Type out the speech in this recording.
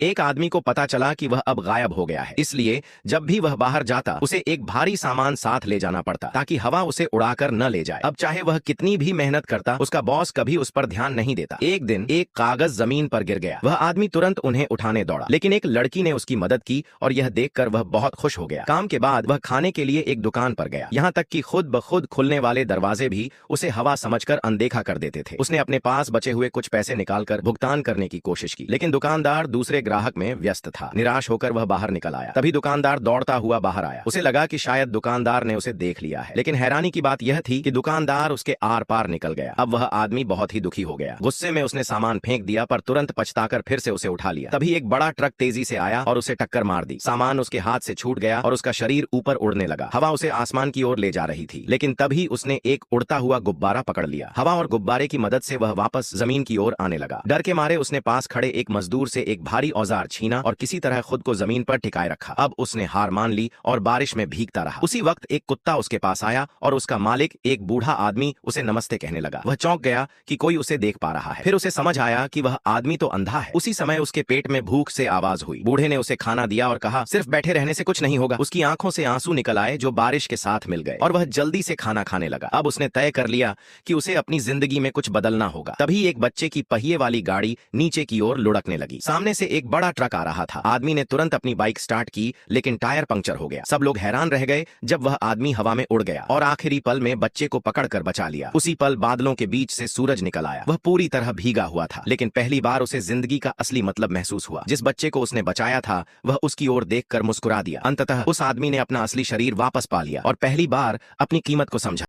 एक आदमी को पता चला कि वह अब गायब हो गया है, इसलिए जब भी वह बाहर जाता उसे एक भारी सामान साथ ले जाना पड़ता ताकि हवा उसे उड़ाकर न ले जाए। अब चाहे वह कितनी भी मेहनत करता, उसका बॉस कभी उस पर ध्यान नहीं देता। एक दिन एक कागज जमीन पर गिर गया। वह आदमी तुरंत उन्हें उठाने दौड़ा, लेकिन एक लड़की ने उसकी मदद की और यह देखकर वह बहुत खुश हो गया। काम के बाद वह खाने के लिए एक दुकान पर गया, यहाँ तक कि खुद ब खुद खुलने वाले दरवाजे भी उसे हवा समझकर अनदेखा कर देते थे। उसने अपने पास बचे हुए कुछ पैसे निकालकर भुगतान करने की कोशिश की, लेकिन दुकानदार दूसरे ग्राहक में व्यस्त था। निराश होकर वह बाहर निकल आया। तभी दुकानदार दौड़ता हुआ बाहर आया। उसे लगा कि शायद दुकानदार ने उसे देख लिया है, लेकिन हैरानी की बात यह थी कि दुकानदार उसके आर पार निकल गया। अब वह आदमी बहुत ही दुखी हो गया। गुस्से में उसने सामान फेंक दिया, पर तुरंत पछताकर फिर से उसे उठा लिया। तभी एक बड़ा ट्रक तेजी से आया और उसे टक्कर मार दी। सामान उसके हाथ से छूट गया और उसका शरीर ऊपर उड़ने लगा। हवा उसे आसमान की ओर ले जा रही थी, लेकिन तभी उसने एक उड़ता हुआ गुब्बारा पकड़ लिया। हवा और गुब्बारे की मदद से वह वापस जमीन की ओर आने लगा। डर के मारे उसने पास खड़े एक मजदूर से एक भारी औजार छीना और किसी तरह खुद को जमीन पर टिकाए रखा। अब उसने हार मान ली और बारिश में भीगता रहा। उसी वक्त एक कुत्ता उसके पास आया और उसका मालिक एक बूढ़ा आदमी उसे नमस्ते कहने लगा। वह चौंक गया कि कोई उसे देख पा रहा है। फिर उसे समझ आया कि वह आदमी तो अंधा है। उसी समय उसके पेट में भूख से आवाज हुई। बूढ़े ने उसे खाना दिया और कहा, सिर्फ बैठे रहने से कुछ नहीं होगा। उसकी आंखों से आंसू निकल आए जो बारिश के साथ मिल गए और वह जल्दी से खाना खाने लगा। अब उसने तय कर लिया कि उसे अपनी जिंदगी में कुछ बदलना होगा। तभी एक बच्चे की पहिए वाली गाड़ी नीचे की ओर लुढ़कने लगी। सामने से एक बड़ा ट्रक आ रहा था। आदमी ने तुरंत अपनी बाइक स्टार्ट की, लेकिन टायर पंक्चर हो गया। सब लोग हैरान रह गए जब वह आदमी हवा में उड़ गया और आखिरी पल में बच्चे को पकड़कर बचा लिया। उसी पल बादलों के बीच से सूरज निकल आया। वह पूरी तरह भीगा हुआ था, लेकिन पहली बार उसे जिंदगी का असली मतलब महसूस हुआ। जिस बच्चे को उसने बचाया था वह उसकी ओर देखकर मुस्कुरा दिया। अंततः उस आदमी ने अपना असली शरीर वापस पा लिया और पहली बार अपनी कीमत को समझा।